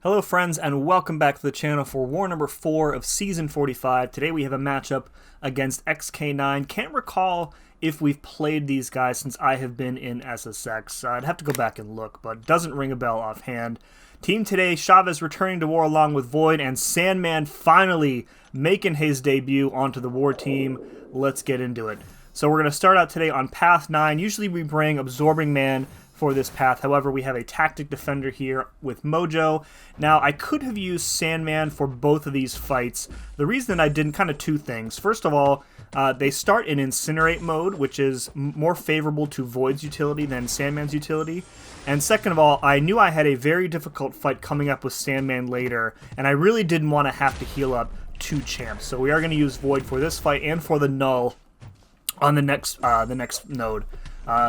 Hello friends and welcome back to the channel for war number 4 of season 45. Today we have a matchup against X+K9. Can't recall if we've played these guys since I have been in SSX. I'd have to go back and look, but doesn't ring a bell offhand. Team today, Chavez returning to war along with Void, and Sandman finally making his debut onto the war team. Let's get into it. So we're going to start out today on path 9. Usually we bring Absorbing Man for this path. However, we have a Tactic Defender here with MOJO. Now, I could have used Sandman for both of these fights. The reason that I didn't, kind of two things. First of all, they start in Incinerate mode, which is more favorable to Void's utility than Sandman's utility. And second of all, I knew I had a very difficult fight coming up with Sandman later, and I really didn't want to have to heal up 2 champs. So we are going to use Void for this fight and for the Knull on the next node.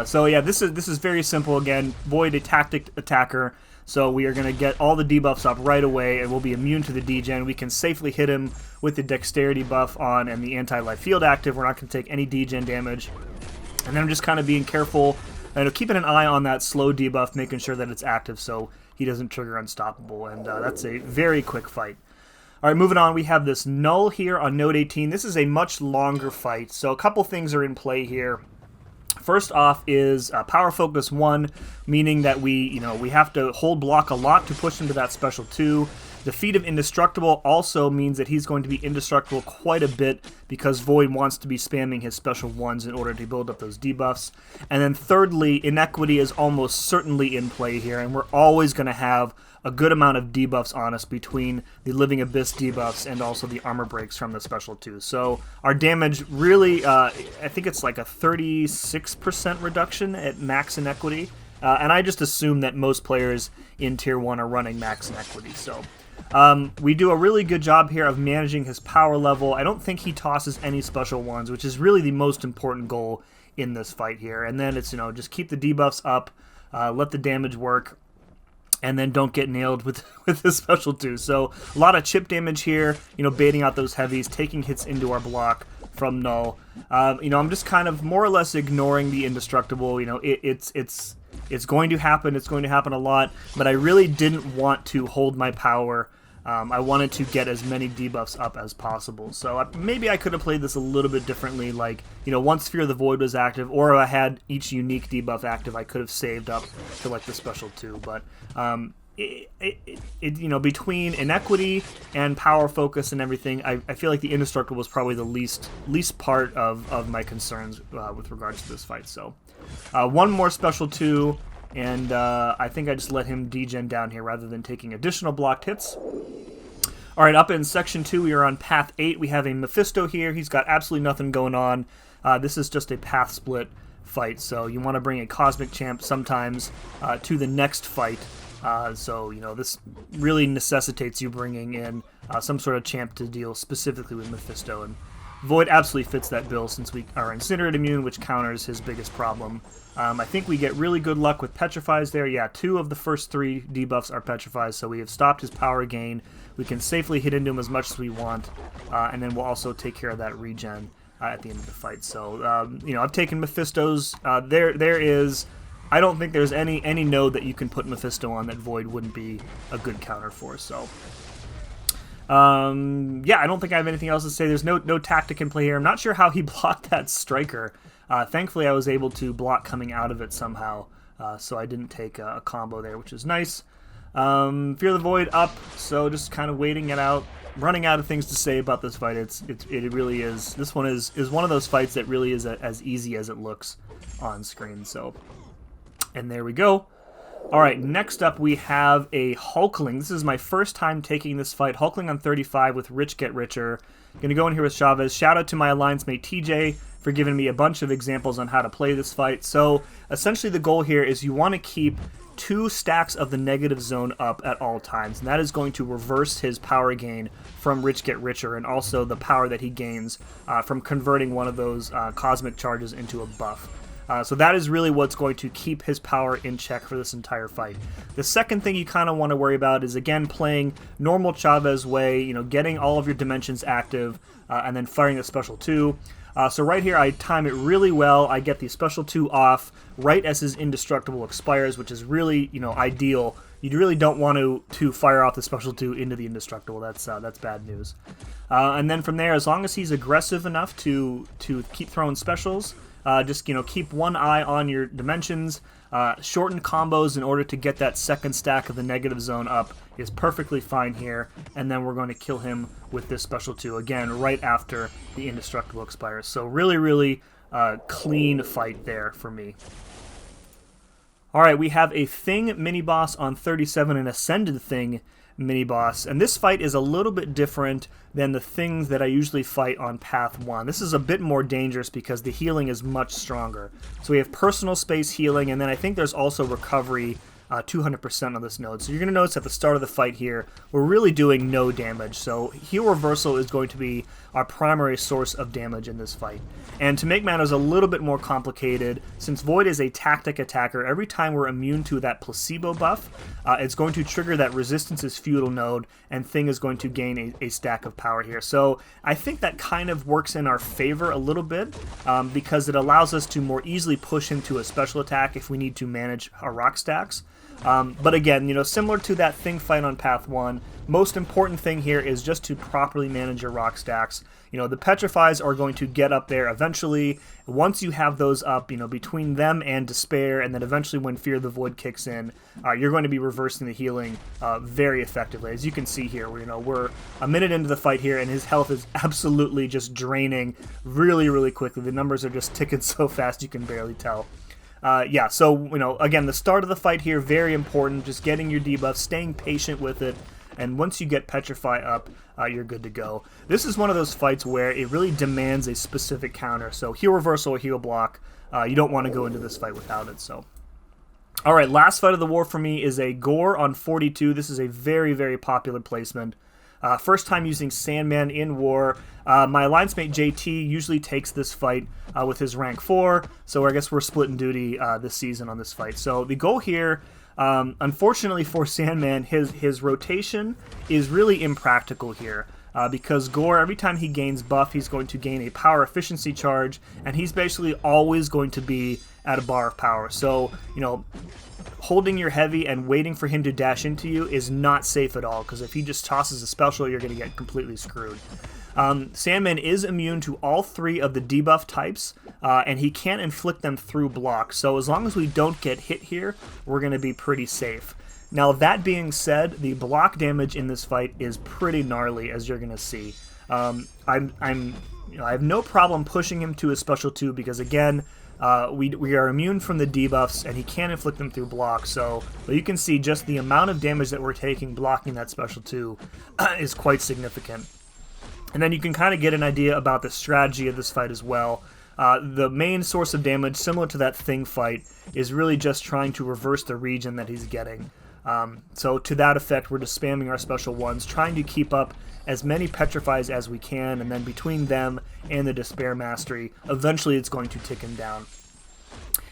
So yeah, this is very simple. Again, Void, a tactic attacker, so we are going to get all the debuffs up right away, and we'll be immune to the degen. We can safely hit him with the dexterity buff on and the anti-life field active. We're not going to take any degen damage. And then I'm just kind of being careful and keeping an eye on that slow debuff, making sure that it's active so he doesn't trigger unstoppable. And that's a very quick fight. All right, moving on, we have this Knull here on node 18. This is a much longer fight, so a couple things are in play here. First off is Power Focus 1, meaning that we have to hold block a lot to push him to that special 2. Defeat of Indestructible also means that he's going to be indestructible quite a bit because Void wants to be spamming his special 1s in order to build up those debuffs. And then thirdly, Inequity is almost certainly in play here, and we're always going to have a good amount of debuffs on us between the Living Abyss debuffs and also the armor breaks from the special 2. So our damage really, I think it's like a 36% reduction at max Inequity. And I just assume that most players in Tier 1 are running max Inequity. So we do a really good job here of managing his power level. I don't think he tosses any special 1s, which is really the most important goal in this fight here. And then it's, just keep the debuffs up, let the damage work, and then don't get nailed with the special 2. So a lot of chip damage here, baiting out those heavies, taking hits into our block from Knull. I'm just kind of more or less ignoring the indestructible. It's going to happen. It's going to happen a lot, but I really didn't want to hold my power. I wanted to get as many debuffs up as possible. So maybe I could have played this a little bit differently, like, once Fear of the Void was active, or I had each unique debuff active, I could have saved up to, like, the special 2. But, between Inequity and Power Focus and everything, I feel like the Indestructible was probably the least part of my concerns with regards to this fight. So, one more special 2. And I think I just let him degen down here rather than taking additional blocked hits. All right, up in Section 2, we are on Path 8. We have a Mephisto here. He's got absolutely nothing going on. This is just a path split fight, so you want to bring a Cosmic Champ sometimes to the next fight. This really necessitates you bringing in some sort of champ to deal specifically with Mephisto. And Void absolutely fits that bill since we are Incinerate immune, which counters his biggest problem. I think we get really good luck with Petrifies there. Yeah, 2 of the first 3 debuffs are Petrifies, so we have stopped his power gain. We can safely hit into him as much as we want, and then we'll also take care of that regen at the end of the fight. So, I've taken Mephisto's. There is... I don't think there's any node that you can put Mephisto on that Void wouldn't be a good counter for, so... yeah, I don't think I have anything else to say. There's no tactic in play here. I'm not sure how he blocked that Striker. Thankfully, I was able to block coming out of it somehow, so I didn't take a combo there, which is nice. Fear the Void up, so just kind of waiting it out. Running out of things to say about this fight. It really is. This one is one of those fights that really is as easy as it looks on screen. So, and there we go. All right, next up we have a Hulkling. This is my first time taking this fight. Hulkling on 35 with Rich Get Richer. Going to go in here with Chavez. Shout out to my alliance mate TJ for giving me a bunch of examples on how to play this fight. So essentially the goal here is you want to keep 2 stacks of the negative zone up at all times, and that is going to reverse his power gain from Rich Get Richer, and also the power that he gains from converting one of those cosmic charges into a buff. So that is really what's going to keep his power in check for this entire fight. The second thing you kind of want to worry about is, again, playing normal Chavez way, getting all of your dimensions active, and then firing a special 2. So right here, I time it really well. I get the special 2 off right as his indestructible expires, which is really, ideal. You really don't want to fire off the special 2 into the indestructible. That's bad news. And then from there, as long as he's aggressive enough to keep throwing specials, just keep one eye on your dimensions. Shorten combos in order to get that second stack of the negative zone up is perfectly fine here, and then we're going to kill him with this special 2 again right after the indestructible expires. So really clean fight there for me. Alright, we have a Thing mini-boss on 37, an Ascended Thing mini-boss, and this fight is a little bit different than the things that I usually fight on Path 1. This is a bit more dangerous because the healing is much stronger. So we have personal space healing, and then I think there's also recovery 200% on this node. So you're going to notice at the start of the fight here, we're really doing no damage. So heal reversal is going to be our primary source of damage in this fight. And to make matters a little bit more complicated, since Void is a tactic attacker, every time we're immune to that placebo buff, it's going to trigger that resistance is futile node, and Thing is going to gain a stack of power here. So I think that kind of works in our favor a little bit, because it allows us to more easily push him to a special attack if we need to manage our rock stacks. But again, similar to that Thing fight on Path 1, most important thing here is just to properly manage your rock stacks. The Petrifies are going to get up there eventually. Once you have those up, between them and Despair, and then eventually when Fear the Void kicks in, you're going to be reversing the healing very effectively. As you can see here, we're a minute into the fight here, and his health is absolutely just draining really quickly. The numbers are just ticking so fast you can barely tell. Yeah, so, again, the start of the fight here, very important. Just getting your debuff, staying patient with it, and once you get Petrify up, you're good to go. This is one of those fights where it really demands a specific counter, so heal reversal or heal block, you don't want to go into this fight without it, so. Alright, last fight of the war for me is a Gorr on 42. This is a very popular placement. First time using Sandman in War. My alliance mate JT usually takes this fight with his rank 4, so I guess we're splitting duty this season on this fight. So the goal here, unfortunately for Sandman, his rotation is really impractical here. Because Gorr, every time he gains buff, he's going to gain a power efficiency charge, and he's basically always going to be at a bar of power. So, holding your heavy and waiting for him to dash into you is not safe at all, because if he just tosses a special, you're going to get completely screwed. Sandman is immune to all 3 of the debuff types, and he can't inflict them through blocks. So as long as we don't get hit here, we're going to be pretty safe. Now, that being said, the block damage in this fight is pretty gnarly, as you're going to see. I have no problem pushing him to a special 2 because, again, we are immune from the debuffs, and he can't inflict them through blocks. So you can see just the amount of damage that we're taking blocking that special 2 is quite significant. And then you can kind of get an idea about the strategy of this fight as well. The main source of damage, similar to that Thing fight, is really just trying to reverse the regen that he's getting. So to that effect, we're just spamming our special 1s, trying to keep up as many Petrifies as we can, and then between them and the Despair Mastery, eventually it's going to tick him down.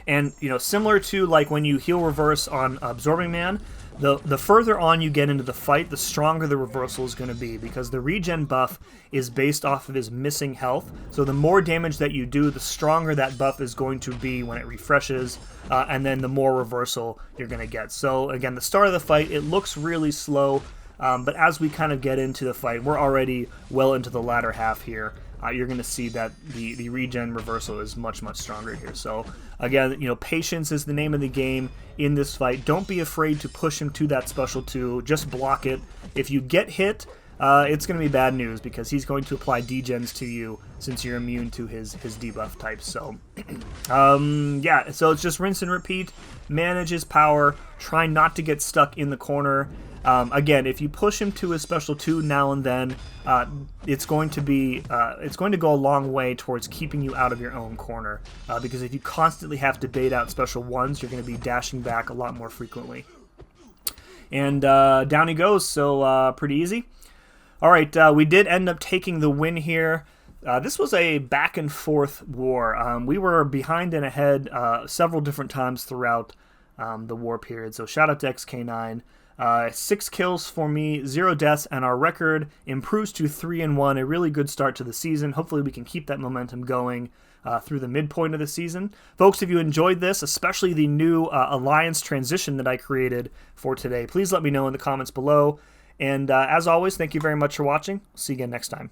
And, similar to like when you heal reverse on Absorbing Man, the further on you get into the fight, the stronger the reversal is going to be, because the regen buff is based off of his missing health. So the more damage that you do, the stronger that buff is going to be when it refreshes, and then the more reversal you're going to get. So again, the start of the fight, it looks really slow, but as we kind of get into the fight, we're already well into the latter half here. You're going to see that the regen reversal is much stronger here. So again, patience is the name of the game in this fight. Don't be afraid to push him to that special 2. Just block it. If you get hit, it's going to be bad news, because he's going to apply degens to you since you're immune to his debuff types. So yeah, so it's just rinse and repeat. Manage his power. Try not to get stuck in the corner. Again, if you push him to a special 2 now and then, it's going to go a long way towards keeping you out of your own corner. Because if you constantly have to bait out special 1s, you're going to be dashing back a lot more frequently. And down he goes, so pretty easy. All right, we did end up taking the win here. This was a back and forth war. We were behind and ahead several different times throughout the war period. So shout out to X+K9. 6 kills for me, 0 deaths, and our record improves to 3-1. A really good start to the season. Hopefully we can keep that momentum going through the midpoint of the season. Folks, if you enjoyed this, especially the new alliance transition that I created for today, please let me know in the comments below. And as always, thank you very much for watching. See you again next time.